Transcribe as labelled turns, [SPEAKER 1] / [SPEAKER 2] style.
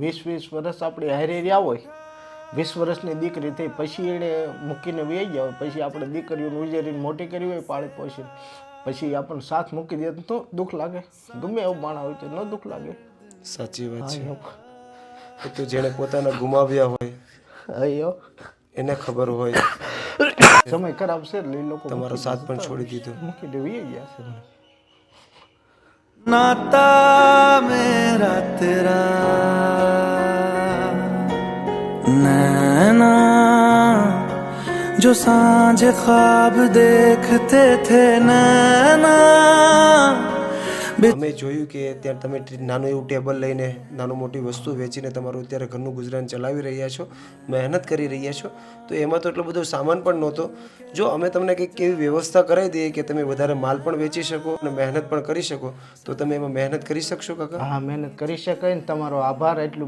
[SPEAKER 1] 20 વર્ષ આપણે હારે રહ્યા હોય, 20 વર્ષની દીકરી થઈ પછી એને મૂકીને વહી ગયા હોય, પછી આપણે દીકરીઓને ઉજેરીને મોટી કરી હોય પાળી પોષીને, પછી આપણને સાથ મૂકી દે તો દુઃખ લાગે. ગમે એવું માણા હોય તો ન દુઃખ લાગે.
[SPEAKER 2] સાચી વાત છે.
[SPEAKER 1] હા
[SPEAKER 2] એ તો જેણે પોતાના ગુમાવ્યા હોય
[SPEAKER 1] અયો
[SPEAKER 2] એને ખબર હોય.
[SPEAKER 1] સમય ખરાબ છે એટલે એ લોકો
[SPEAKER 2] તમારો સાથ પણ છોડી દીધો.
[SPEAKER 1] મૂકીને વહી ગયા છે.
[SPEAKER 3] नाता मेरा तेरा नैना जो सांझ ख्वाब देखते थे नैना.
[SPEAKER 2] અમે જોયું કે અત્યારે તમે નાનું એવું ટેબલ લઈને નાનું મોટી વસ્તુ વેચીને તમારું અત્યારે ઘરનું ગુજરાન ચલાવી રહ્યા છો, મહેનત કરી રહ્યા છો. તો એમાં તો એટલો બધો સામાન પણ નહોતો. જો અમે તમને કંઈક એવી વ્યવસ્થા કરાવી દઈએ કે તમે વધારે માલ પણ વેચી શકો અને મહેનત પણ કરી શકો, તો તમે એમાં મહેનત કરી શકશો કાકા?
[SPEAKER 1] હા, મહેનત કરી શકાય ને. તમારો આભાર. એટલું